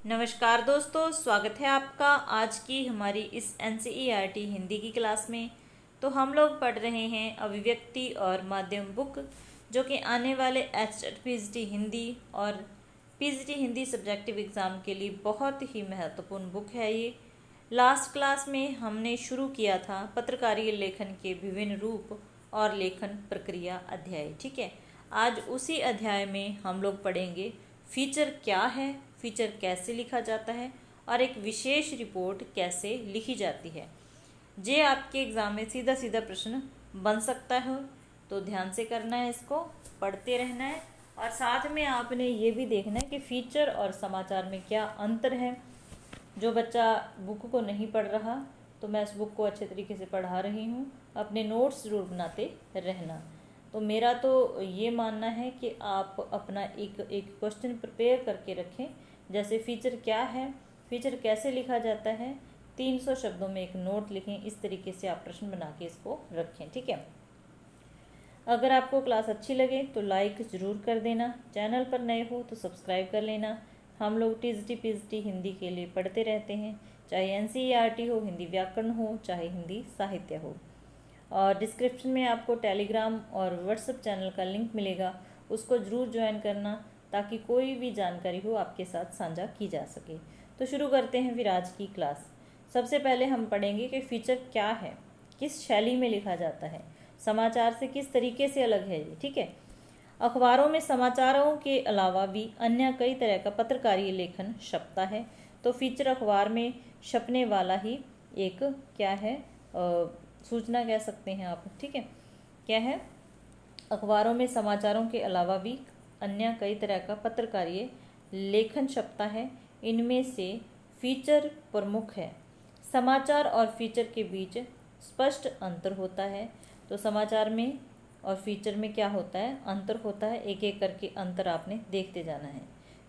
नमस्कार दोस्तों, स्वागत है आपका आज की हमारी इस NCERT हिंदी की क्लास में। तो हम लोग पढ़ रहे हैं अभिव्यक्ति और माध्यम बुक, जो कि आने वाले HET PGT हिंदी और PGT हिंदी सब्जेक्टिव एग्ज़ाम के लिए बहुत ही महत्वपूर्ण बुक है। ये लास्ट क्लास में हमने शुरू किया था पत्रकारीय लेखन के विभिन्न रूप और लेखन प्रक्रिया अध्याय। ठीक है, आज उसी अध्याय में हम लोग पढ़ेंगे फीचर क्या है, फीचर कैसे लिखा जाता है और एक विशेष रिपोर्ट कैसे लिखी जाती है। जे आपके एग्ज़ाम में सीधा सीधा प्रश्न बन सकता है, तो ध्यान से करना है, इसको पढ़ते रहना है। और साथ में आपने ये भी देखना है कि फीचर और समाचार में क्या अंतर है। जो बच्चा बुक को नहीं पढ़ रहा, तो मैं इस बुक को अच्छे तरीके से पढ़ा रही हूँ, अपने नोट्स ज़रूर बनाते रहना। तो मेरा तो ये मानना है कि आप अपना एक क्वेश्चन प्रिपेयर करके रखें, जैसे फीचर क्या है, फीचर कैसे लिखा जाता है, 300 शब्दों में एक नोट लिखें। इस तरीके से आप प्रश्न बना के इसको रखें। ठीक है, अगर आपको क्लास अच्छी लगे तो लाइक ज़रूर कर देना, चैनल पर नए हो तो सब्सक्राइब कर लेना। हम लोग TGT PGT हिंदी के लिए पढ़ते रहते हैं, चाहे NCERT हो, हिंदी व्याकरण हो, चाहे हिंदी साहित्य हो। और डिस्क्रिप्शन में आपको टेलीग्राम और व्हाट्सएप चैनल का लिंक मिलेगा, उसको ज़रूर ज्वाइन करना, ताकि कोई भी जानकारी हो आपके साथ साझा की जा सके। तो शुरू करते हैं फिर आज की क्लास। सबसे पहले हम पढ़ेंगे कि फीचर क्या है, किस शैली में लिखा जाता है, समाचार से किस तरीके से अलग है ये। ठीक है, अखबारों में समाचारों के अलावा भी अन्य कई तरह का पत्रकारीय लेखन छपता है। तो फीचर अखबार में छपने वाला ही एक क्या है, सूचना कह सकते हैं आप। ठीक है, क्या है, अखबारों में समाचारों के अलावा भी अन्य कई तरह का पत्रकारीय लेखन छपता है। इनमें से फीचर प्रमुख है। समाचार और फीचर के बीच स्पष्ट अंतर होता है। तो समाचार में और फीचर में क्या होता है, अंतर होता है। एक एक करके अंतर आपने देखते जाना है।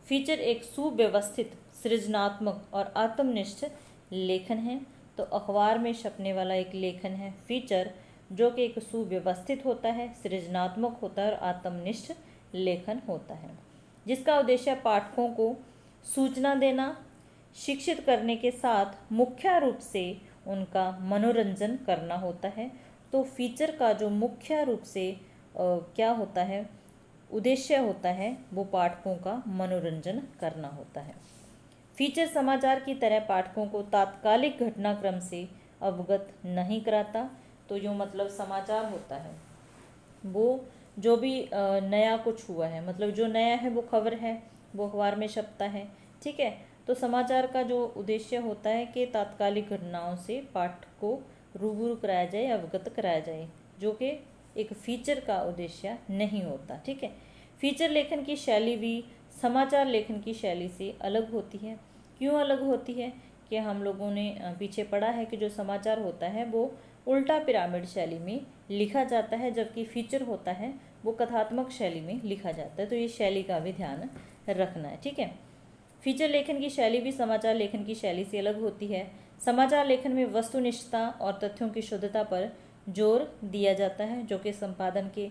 फीचर एक सुव्यवस्थित, सृजनात्मक और आत्मनिष्ठ लेखन है। तो अखबार में छपने वाला एक लेखन है फीचर, जो कि एक सुव्यवस्थित होता है, सृजनात्मक होता है और आत्मनिष्ठ लेखन होता है, जिसका उद्देश्य पाठकों को सूचना देना, शिक्षित करने के साथ मुख्य रूप से उनका मनोरंजन करना होता है। तो फीचर का जो मुख्य रूप से क्या होता है, उद्देश्य होता है, वो पाठकों का मनोरंजन करना होता है। फीचर समाचार की तरह पाठकों को तात्कालिक घटनाक्रम से अवगत नहीं कराता। तो जो मतलब समाचार होता है, वो जो भी नया कुछ हुआ है, मतलब जो नया है वो खबर है, वो अखबार में छपता है। ठीक है, तो समाचार का जो उद्देश्य होता है कि तात्कालिक घटनाओं से पाठक को रूबरू कराया जाए, अवगत कराया जाए, जो कि एक फीचर का उद्देश्य नहीं होता। ठीक है, फीचर लेखन की शैली भी समाचार लेखन की शैली से अलग होती है। क्यों अलग होती है कि हम लोगों ने पीछे पढ़ा है कि जो समाचार होता है वो उल्टा पिरामिड शैली में लिखा जाता है, जबकि फीचर होता है वो कथात्मक शैली में लिखा जाता है। तो ये शैली का भी ध्यान रखना है। ठीक है, फीचर लेखन की शैली भी समाचार लेखन की शैली से अलग होती है। समाचार लेखन में वस्तुनिष्ठता और तथ्यों की शुद्धता पर जोर दिया जाता है, जो कि संपादन के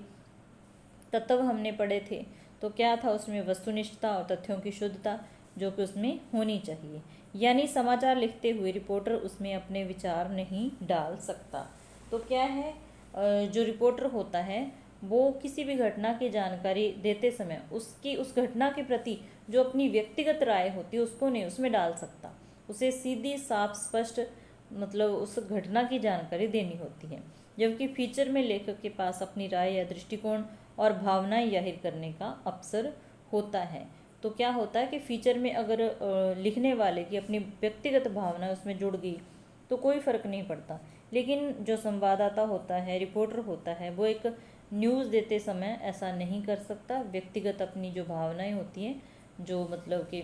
तत्व हमने पढ़े थे। तो क्या था उसमें, वस्तुनिष्ठता और तथ्यों की शुद्धता जो कि उसमें होनी चाहिए। यानी समाचार लिखते हुए रिपोर्टर उसमें अपने विचार नहीं डाल सकता। तो क्या है, जो रिपोर्टर होता है वो किसी भी घटना की जानकारी देते समय उसकी उस घटना के प्रति जो अपनी व्यक्तिगत राय होती है उसको नहीं उसमें डाल सकता। उसे सीधी साफ स्पष्ट मतलब उस घटना की जानकारी देनी होती है, जबकि फीचर में लेखक के पास अपनी राय या दृष्टिकोण और भावनाएं जाहिर करने का अवसर होता है। तो क्या होता है कि फीचर में अगर लिखने वाले की अपनी व्यक्तिगत भावना उसमें जुड़ गई तो कोई फ़र्क नहीं पड़ता, लेकिन जो संवाददाता होता है, रिपोर्टर होता है, वो एक न्यूज़ देते समय ऐसा नहीं कर सकता। व्यक्तिगत अपनी जो भावनाएं होती हैं, जो मतलब कि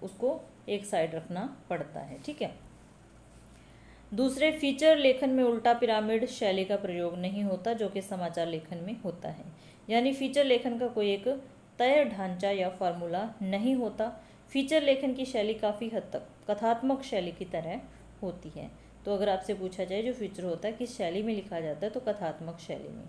उसको एक साइड रखना पड़ता है। ठीक है, दूसरे फीचर लेखन में उल्टा पिरामिड शैली का प्रयोग नहीं होता, जो कि समाचार लेखन में होता है। यानी फीचर लेखन का कोई एक तय ढांचा या फार्मूला नहीं होता। फीचर लेखन की शैली काफ़ी हद तक कथात्मक शैली की तरह होती है। तो अगर आपसे पूछा जाए जो फीचर होता है किस शैली में लिखा जाता है, तो कथात्मक शैली में।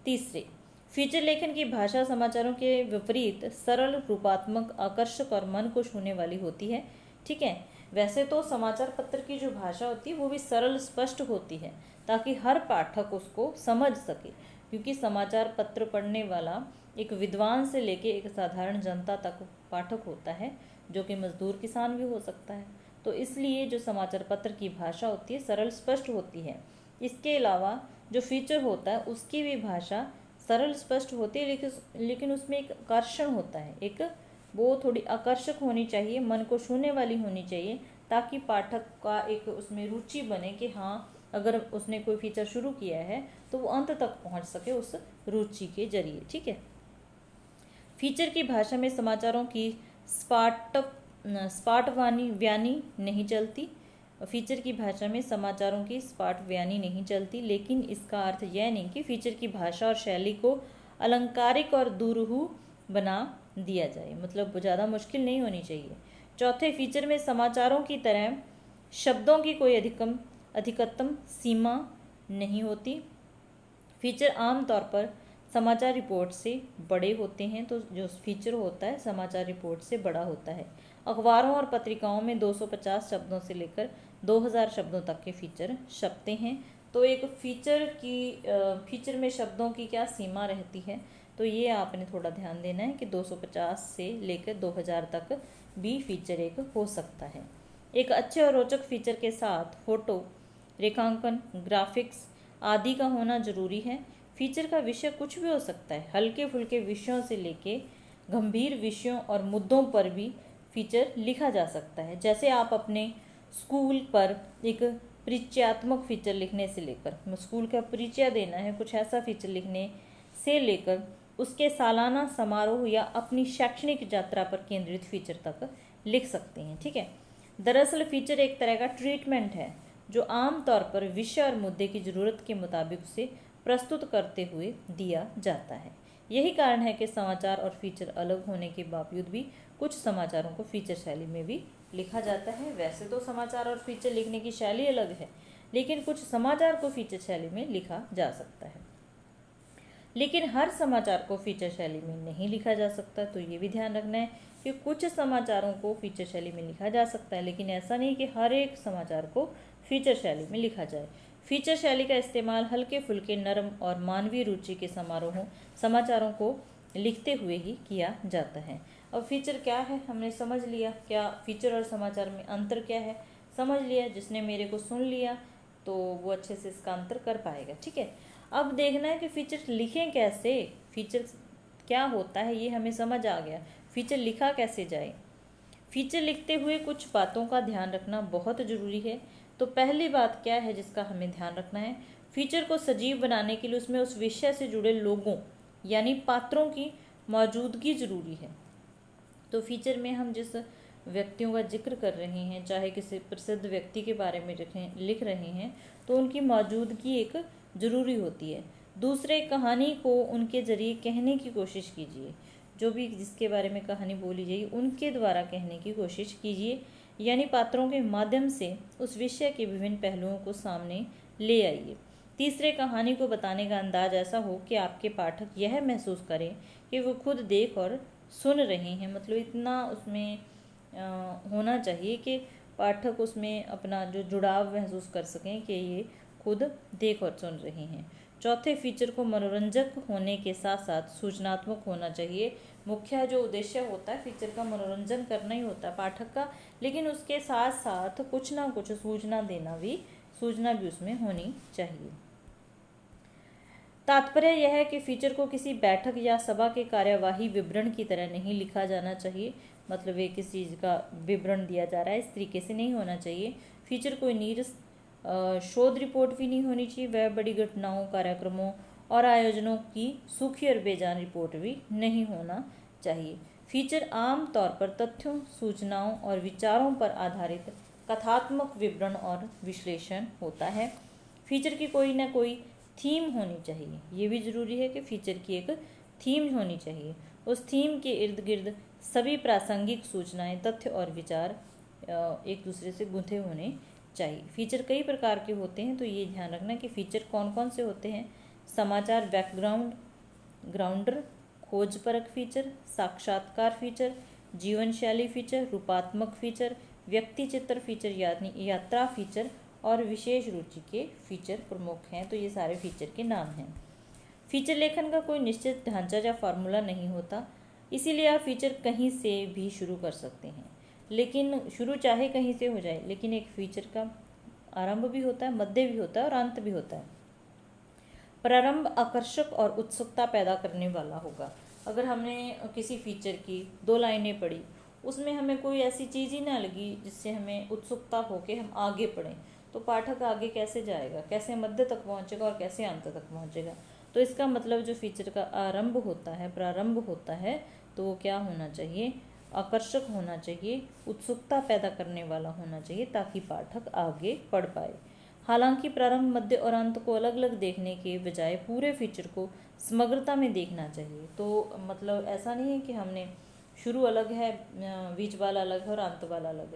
तीसरे, फीचर लेखन की भाषा समाचारों के विपरीत सरल, रूपात्मक, आकर्षक और मन को छूने वाली होती है। ठीक है, वैसे तो समाचार पत्र की जो भाषा होती है वो भी सरल, स्पष्ट होती है ताकि हर पाठक उसको समझ सके, क्योंकि समाचार पत्र पढ़ने वाला एक विद्वान से लेके एक साधारण जनता तक पाठक होता है, जो कि मजदूर किसान भी हो सकता है। तो इसलिए जो समाचार पत्र की भाषा होती है सरल, स्पष्ट होती है। इसके अलावा जो फीचर होता है उसकी भी भाषा सरल, स्पष्ट होती है, लेकिन उसमें एक आकर्षण होता है, एक वो थोड़ी आकर्षक होनी चाहिए, मन को छूने वाली होनी चाहिए, ताकि पाठक का एक उसमें रुचि बने कि हाँ, अगर उसने कोई फीचर शुरू किया है तो वो अंत तक पहुंच सके उस रुचि के जरिए। ठीक है, फीचर की भाषा में समाचारों की स्पाट व्यानी नहीं चलती। फीचर की भाषा में समाचारों की स्पाट व्यानी नहीं चलती, लेकिन इसका अर्थ यह नहीं कि फीचर की भाषा और शैली को अलंकारिक और दुरूह बना दिया जाए, मतलब ज़्यादा मुश्किल नहीं होनी चाहिए। चौथे, फीचर में समाचारों की तरह शब्दों की कोई अधिकतम सीमा नहीं होती। फीचर आमतौर पर समाचार रिपोर्ट से बड़े होते हैं, तो जो फीचर होता है समाचार रिपोर्ट से बड़ा होता है। अखबारों और पत्रिकाओं में 250 शब्दों से लेकर 2000 शब्दों तक के फीचर छपते हैं। तो एक फीचर में शब्दों की क्या सीमा रहती है, तो ये आपने थोड़ा ध्यान देना है कि 250 से लेकर 2000 तक भी फीचर एक हो सकता है। एक अच्छे और रोचक फीचर के साथ फोटो, रेखांकन, ग्राफिक्स आदि का होना जरूरी है। फीचर का विषय कुछ भी हो सकता है, हल्के फुल्के विषयों से लेके गंभीर विषयों और मुद्दों पर भी फीचर लिखा जा सकता है। जैसे आप अपने स्कूल पर एक परिचयात्मक फीचर लिखने से लेकर, स्कूल का परिचय देना है, कुछ ऐसा फीचर लिखने से लेकर उसके सालाना समारोह या अपनी शैक्षणिक यात्रा पर केंद्रित फीचर तक लिख सकते हैं। ठीक है, दरअसल फीचर एक तरह का ट्रीटमेंट है जो आमतौर पर विषय और मुद्दे की जरूरत के मुताबिक उसे प्रस्तुत करते हुए दिया जाता है। यही कारण है कि समाचार और फीचर अलग होने के बावजूद भी कुछ समाचारों को फीचर शैली में भी लिखा जाता है। वैसे तो समाचार और फीचर लिखने की शैली अलग है, लेकिन कुछ समाचार को फीचर शैली में लिखा जा सकता है, लेकिन हर समाचार को फीचर शैली में नहीं लिखा जा सकता। तो ये भी ध्यान रखना है कि कुछ समाचारों को फीचर शैली में लिखा जा सकता है, लेकिन ऐसा नहीं कि हर एक समाचार को फीचर शैली में लिखा जाए। फीचर शैली का इस्तेमाल हल्के फुल्के, नरम और मानवीय रुचि के समाचारों को लिखते हुए ही किया जाता है। अब फीचर क्या है हमने समझ लिया, क्या फीचर और समाचार में अंतर क्या है समझ लिया। जिसने मेरे को सुन लिया तो वो अच्छे से इसका अंतर कर पाएगा। ठीक है, अब देखना है कि फीचर लिखें कैसे, फीचर क्या होता है ये हमें समझ आ गया, फीचर लिखा कैसे जाए। फीचर लिखते हुए कुछ बातों का ध्यान रखना बहुत ज़रूरी है। तो पहली बात क्या है जिसका हमें ध्यान रखना है, फीचर को सजीव बनाने के लिए उसमें उस विषय से जुड़े लोगों यानी पात्रों की मौजूदगी ज़रूरी है। तो फीचर में हम जिस व्यक्तियों का जिक्र कर रहे हैं, चाहे किसी प्रसिद्ध व्यक्ति के बारे में लिख रहे हैं, तो उनकी मौजूदगी एक ज़रूरी होती है। दूसरे, कहानी को उनके ज़रिए कहने की कोशिश कीजिए, जो भी जिसके बारे में कहानी बोली जाएगी उनके द्वारा कहने की कोशिश कीजिए, यानी पात्रों के माध्यम से उस विषय के विभिन्न पहलुओं को सामने ले आइए। तीसरे, कहानी को बताने का अंदाज ऐसा हो कि आपके पाठक यह महसूस करें कि वो खुद देख और सुन रहे हैं, मतलब इतना उसमें होना चाहिए कि पाठक उसमें अपना जो जुड़ाव महसूस कर सकें कि ये खुद देख और सुन रहे हैं। चौथे, फीचर को मनोरंजक होने के साथ साथ सूचनात्मक होना चाहिए। मुख्य जो उद्देश्य होता है फीचर का मनोरंजन करना ही होता है पाठक का, लेकिन उसके साथ साथ कुछ ना कुछ सूचना भी उसमें होनी चाहिए। तात्पर्य यह है कि फीचर को किसी बैठक या सभा के कार्यवाही विवरण की तरह नहीं लिखा जाना चाहिए, मतलब ये किसी चीज़ का विवरण दिया जा रहा है इस तरीके से नहीं होना चाहिए। फीचर कोई नीरस शोध रिपोर्ट भी नहीं होनी चाहिए, वह बड़ी घटनाओं, कार्यक्रमों और आयोजनों की सूखी और बेजान रिपोर्ट भी नहीं होना चाहिए। फीचर आम तौर पर तथ्यों, सूचनाओं और विचारों पर आधारित कथात्मक विवरण और विश्लेषण होता है। फीचर की कोई ना कोई थीम होनी चाहिए, ये भी ज़रूरी है कि फीचर की एक थीम होनी चाहिए। उस थीम के इर्द गिर्द सभी प्रासंगिक सूचनाएं, तथ्य और विचार एक दूसरे से गुंथे होने चाहिए। फीचर कई प्रकार के होते हैं, तो ये ध्यान रखना कि फीचर कौन कौन से होते हैं। समाचार बैकग्राउंड, ग्राउंडर, खोजपरक फीचर, साक्षात्कार फीचर, जीवन शैली फीचर, रूपात्मक फीचर, व्यक्ति चित्र फीचर यानी यात्रा फीचर और विशेष रुचि के फीचर प्रमुख हैं। तो ये सारे फीचर के नाम हैं। फीचर लेखन का कोई निश्चित ढांचा या फार्मूला नहीं होता, इसीलिए आप फीचर कहीं से भी शुरू कर सकते हैं। लेकिन शुरू चाहे कहीं से हो जाए, लेकिन एक फीचर का आरंभ भी होता है, मध्य भी होता है और अंत भी होता है। प्रारंभ आकर्षक और उत्सुकता पैदा करने वाला होगा। अगर हमने किसी फीचर की 2 लाइनें पढ़ी, उसमें हमें कोई ऐसी चीज़ ही ना लगी जिससे हमें उत्सुकता हो के हम आगे पढ़ें, तो पाठक आगे कैसे जाएगा, कैसे मध्य तक पहुंचेगा और कैसे अंत तक पहुंचेगा। तो इसका मतलब जो फीचर का आरंभ होता है, प्रारंभ होता है, तो वो क्या होना चाहिए, आकर्षक होना चाहिए, उत्सुकता पैदा करने वाला होना चाहिए, ताकि पाठक आगे पढ़ पाए। हालांकि प्रारंभ, मध्य और अंत को अलग अलग देखने के बजाय पूरे फीचर को समग्रता में देखना चाहिए। तो मतलब ऐसा नहीं है कि हमने शुरू अलग है, बीच वाला अलग है और अंत वाला अलग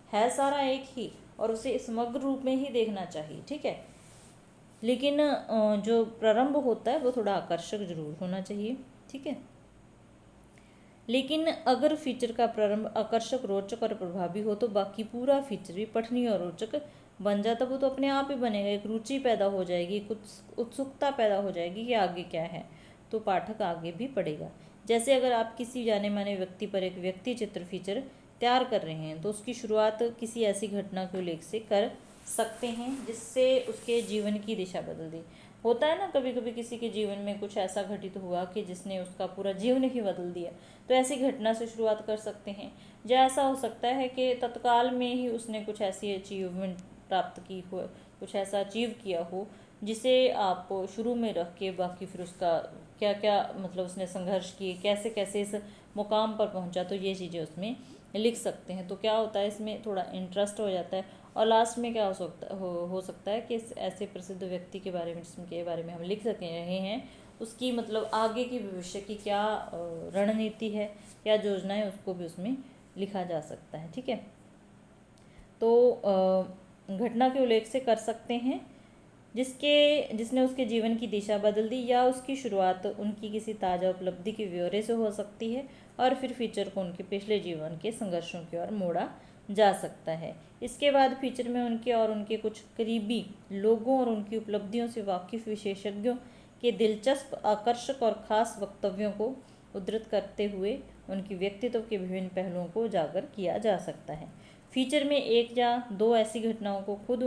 है सारा एक ही, और उसे समग्र रूप में ही देखना चाहिए, ठीक है। लेकिन जो प्रारंभ होता है वो थोड़ा आकर्षक जरूर होना चाहिए, ठीक है। लेकिन अगर फीचर का प्रारंभ आकर्षक, रोचक और प्रभावी हो तो बाकी पूरा फीचर भी पठनीय और रोचक बन जाता। वो तो अपने आप ही बनेगा, एक रुचि पैदा हो जाएगी, कुछ उत्सुकता पैदा हो जाएगी कि आगे क्या है, तो पाठक आगे भी पढ़ेगा। जैसे अगर आप किसी जाने माने व्यक्ति पर एक व्यक्ति चित्र फीचर तैयार कर रहे हैं, तो उसकी शुरुआत किसी ऐसी घटना के उल्लेख से कर सकते हैं जिससे उसके जीवन की दिशा बदल दी। होता है ना, कभी कभी किसी के जीवन में कुछ ऐसा घटित हुआ कि जिसने उसका पूरा जीवन ही बदल दिया, तो ऐसी घटना से शुरुआत कर सकते हैं। या ऐसा हो सकता है कि तत्काल में ही उसने कुछ ऐसी अचीवमेंट प्राप्त की हो, कुछ ऐसा अचीव किया हो जिसे आप शुरू में रख के बाकी फिर उसका क्या क्या मतलब उसने संघर्ष किए, कैसे कैसे इस मुकाम पर पहुंचा, तो ये चीज़ें उसमें लिख सकते हैं। तो क्या होता है, इसमें थोड़ा इंटरेस्ट हो जाता है। और लास्ट में क्या हो सकता है कि ऐसे प्रसिद्ध व्यक्ति के बारे में जिसके बारे में हम लिख सके रहे हैं, उसकी मतलब आगे की भविष्य की क्या रणनीति है, क्या योजना है, उसको भी उसमें लिखा जा सकता है, ठीक है। तो घटना के उल्लेख से कर सकते हैं जिसने उसके जीवन की दिशा बदल दी, या उसकी शुरुआत उनकी किसी ताज़ा उपलब्धि के ब्यौरे से हो सकती है और फिर फीचर को उनके पिछले जीवन के संघर्षों की ओर मोड़ा जा सकता है। इसके बाद फीचर में उनके और उनके कुछ करीबी लोगों और उनकी उपलब्धियों से वाकिफ विशेषज्ञों के दिलचस्प, आकर्षक और ख़ास वक्तव्यों को उद्धृत करते हुए उनकी व्यक्तित्व के विभिन्न पहलुओं को उजागर किया जा सकता है। फीचर में 1 या 2 ऐसी घटनाओं को खुद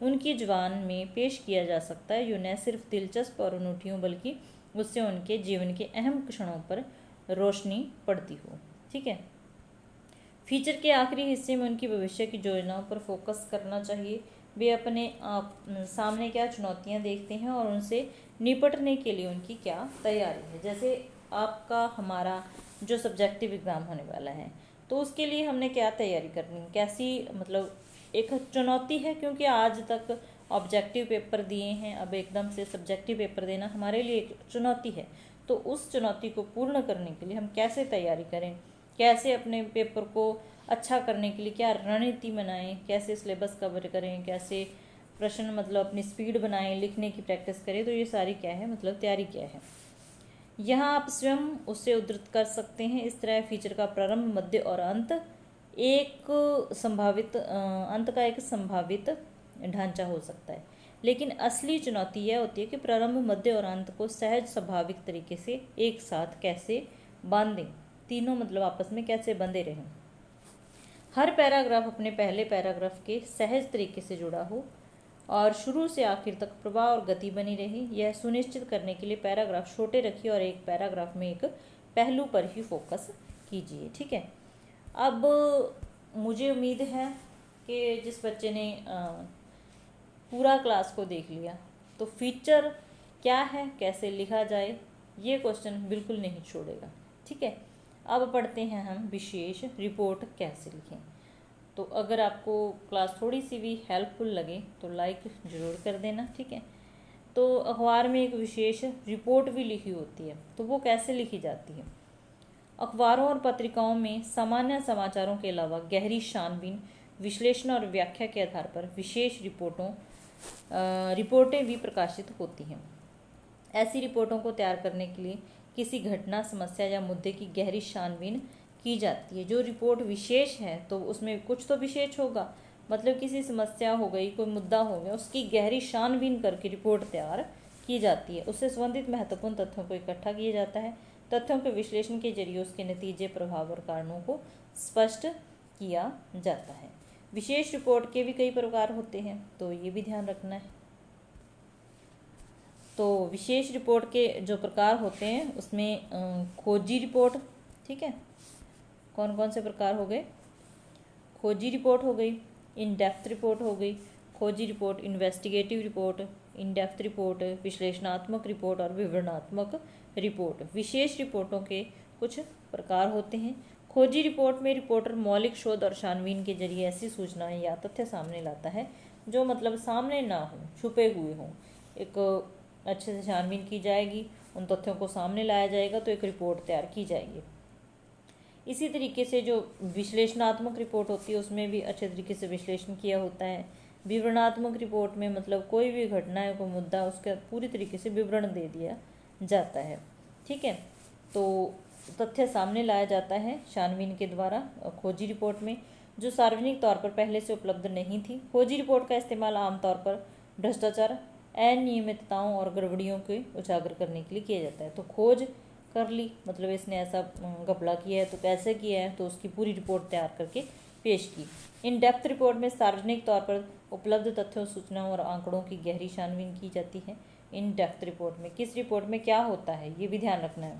उनकी जुबान में पेश किया जा सकता है जो न सिर्फ दिलचस्प और अनूठी हों, बल्कि उससे उनके जीवन के अहम क्षणों पर रोशनी पड़ती हो, ठीक है। फीचर के आखिरी हिस्से में उनकी भविष्य की योजनाओं पर फोकस करना चाहिए। वे अपने सामने क्या चुनौतियां देखते हैं और उनसे निपटने के लिए उनकी क्या तैयारी है। जैसे आपका हमारा जो सब्जेक्टिव एग्ज़ाम होने वाला है, तो उसके लिए हमने क्या तैयारी करनी, कैसी मतलब एक चुनौती है, क्योंकि आज तक ऑब्जेक्टिव पेपर दिए हैं, अब एकदम से सब्जेक्टिव पेपर देना हमारे लिए एक चुनौती है। तो उस चुनौती को पूर्ण करने के लिए हम कैसे तैयारी करें, कैसे अपने पेपर को अच्छा करने के लिए क्या रणनीति बनाएं, कैसे सिलेबस कवर करें, कैसे प्रश्न मतलब अपनी स्पीड बनाएं, लिखने की प्रैक्टिस करें, तो ये सारी क्या है मतलब तैयारी क्या है। यहाँ आप स्वयं उससे उद्धृत कर सकते हैं। इस तरह फीचर का प्रारंभ, मध्य और अंत अंत का एक संभावित ढांचा हो सकता है। लेकिन असली चुनौती यह होती है कि प्रारंभ, मध्य और अंत को सहज स्वाभाविक तरीके से एक साथ कैसे बांधें, तीनों मतलब आपस में कैसे बंधे रहें। हर पैराग्राफ अपने पहले पैराग्राफ के सहज तरीके से जुड़ा हो और शुरू से आखिर तक प्रवाह और गति बनी रहे। यह सुनिश्चित करने के लिए पैराग्राफ छोटे रखिए और एक पैराग्राफ में एक पहलू पर ही फोकस कीजिए, ठीक है। अब मुझे उम्मीद है कि जिस बच्चे ने पूरा क्लास को देख लिया, तो फीचर क्या है, कैसे लिखा जाए, ये क्वेश्चन बिल्कुल नहीं छोड़ेगा, ठीक है। अब पढ़ते हैं हम विशेष रिपोर्ट कैसे लिखें। तो अगर आपको क्लास थोड़ी सी भी हेल्पफुल लगे तो लाइक ज़रूर कर देना, ठीक है। तो अखबार में एक विशेष रिपोर्ट भी लिखी होती है, तो वो कैसे लिखी जाती है। अखबारों और पत्रिकाओं में सामान्य समाचारों के अलावा गहरी छानबीन, विश्लेषण और व्याख्या के आधार पर विशेष रिपोर्टें भी प्रकाशित होती हैं। ऐसी रिपोर्टों को तैयार करने के लिए किसी घटना, समस्या या मुद्दे की गहरी छानबीन की जाती है। जो रिपोर्ट विशेष है तो उसमें कुछ तो विशेष होगा, मतलब किसी समस्या हो गई, कोई मुद्दा हो गया, उसकी गहरी छानबीन करके रिपोर्ट तैयार की जाती है। उससे संबंधित महत्वपूर्ण तथ्यों को इकट्ठा किया जाता है। तथ्यों के विश्लेषण के जरिए उसके नतीजे, प्रभाव और कारणों को स्पष्ट किया जाता है। विशेष रिपोर्ट के भी कई प्रकार होते हैं, तो ये भी ध्यान रखना है। तो विशेष रिपोर्ट के जो प्रकार होते हैं उसमें खोजी रिपोर्ट, ठीक है, कौन कौन से प्रकार हो गए? खोजी रिपोर्ट हो गई, इन डेप्थ रिपोर्ट हो गई, खोजी report, investigative report, in depth report, विश्लेषणात्मक रिपोर्ट और विवरणात्मक रिपोर्ट। विशेष रिपोर्टों के कुछ प्रकार होते हैं। खोजी रिपोर्ट में रिपोर्टर मौलिक शोध और छानबीन के जरिए ऐसी सूचनाएं या तथ्य सामने लाता है जो मतलब सामने ना हो, छुपे हुए हों। एक अच्छे से छानबीन की जाएगी, उन तथ्यों को सामने लाया जाएगा तो एक रिपोर्ट तैयार की जाएगी। इसी तरीके से जो विश्लेषणात्मक रिपोर्ट होती है उसमें भी अच्छे तरीके से विश्लेषण किया होता है। विवरणात्मक रिपोर्ट में मतलब कोई भी घटना है, कोई मुद्दा, उसका पूरी तरीके से विवरण दे दिया जाता है, ठीक है। तो तथ्य सामने लाया जाता है छानबीन के द्वारा। खोजी रिपोर्ट में जो सार्वजनिक तौर पर पहले से उपलब्ध नहीं थी। खोजी रिपोर्ट का इस्तेमाल आमतौर पर भ्रष्टाचार, अनियमितताओं और गड़बड़ियों के उजागर करने के लिए किया जाता है। तो खोज कर ली, मतलब इसने ऐसा घपला किया है तो कैसे किया है, तो उसकी पूरी रिपोर्ट तैयार करके पेश की। इन डेप्थ रिपोर्ट में सार्वजनिक तौर पर उपलब्ध तथ्यों, सूचनाओं और आंकड़ों की गहरी छानबीन की जाती है। इन डेप्थ रिपोर्ट में किस रिपोर्ट में क्या होता है ये भी ध्यान रखना है,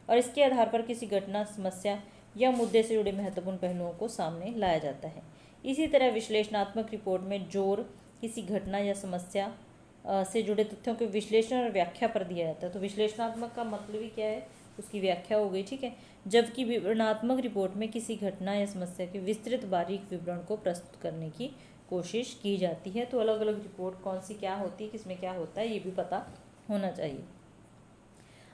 और इसके आधार पर किसी घटना, समस्या या मुद्दे से जुड़े महत्वपूर्ण पहलुओं को सामने लाया जाता है। इसी तरह विश्लेषणात्मक रिपोर्ट में जोर किसी घटना या समस्या से जुड़े तथ्यों के विश्लेषण और व्याख्या पर दिया जाता है। तो विश्लेषणात्मक का मतलब ही क्या है, उसकी व्याख्या हो गई, ठीक है। जबकि विवरणात्मक रिपोर्ट में किसी घटना या समस्या के विस्तृत बारीक विवरण को प्रस्तुत करने की कोशिश की जाती है। तो अलग अलग रिपोर्ट कौन सी क्या होती है, किसमें क्या होता है, ये भी पता होना चाहिए।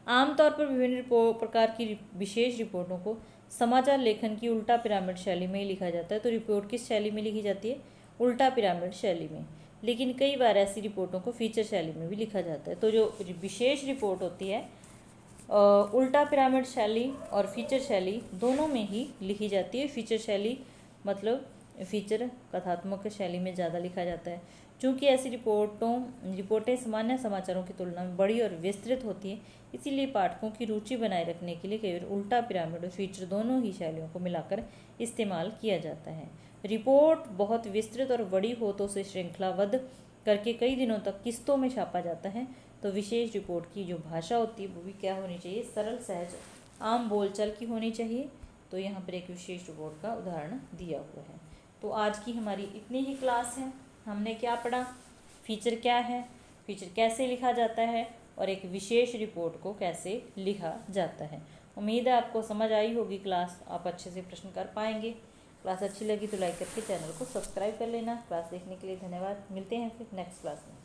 आमतौर पर विभिन्न प्रकार की विशेष रिपोर्टों को समाचार लेखन की उल्टा पिरामिड शैली में ही लिखा जाता है। तो रिपोर्ट किस शैली में लिखी जाती है? उल्टा पिरामिड शैली में। लेकिन कई बार ऐसी रिपोर्टों को फीचर शैली में भी लिखा जाता है। तो जो विशेष रिपोर्ट होती है उल्टा पिरामिड शैली और फीचर शैली दोनों में ही लिखी जाती है। फीचर शैली मतलब फीचर कथात्मक शैली में ज़्यादा लिखा जाता है। चूँकि ऐसी रिपोर्टें सामान्य समाचारों की तुलना में बड़ी और विस्तृत होती है, इसीलिए पाठकों की रुचि बनाए रखने के लिए कई बार उल्टा पिरामिड और फीचर दोनों ही शैलियों को मिलाकर इस्तेमाल किया जाता है। रिपोर्ट बहुत विस्तृत और बड़ी हो तो उसे श्रृंखलाबद्ध करके कई दिनों तक किस्तों में छापा जाता है। तो विशेष रिपोर्ट की जो भाषा होती है वो भी क्या होनी चाहिए? सरल, सहज, आम बोलचाल की होनी चाहिए। तो यहाँ पर एक विशेष रिपोर्ट का उदाहरण दिया हुआ है। तो आज की हमारी इतनी ही क्लास है। हमने क्या पढ़ा? फीचर क्या है, फीचर कैसे लिखा जाता है, और एक विशेष रिपोर्ट को कैसे लिखा जाता है। उम्मीद है आपको समझ आई होगी क्लास, आप अच्छे से प्रश्न कर पाएंगे। क्लास अच्छी लगी तो लाइक करके चैनल को सब्सक्राइब कर लेना। क्लास देखने के लिए धन्यवाद। मिलते हैं फिर नेक्स्ट क्लास में।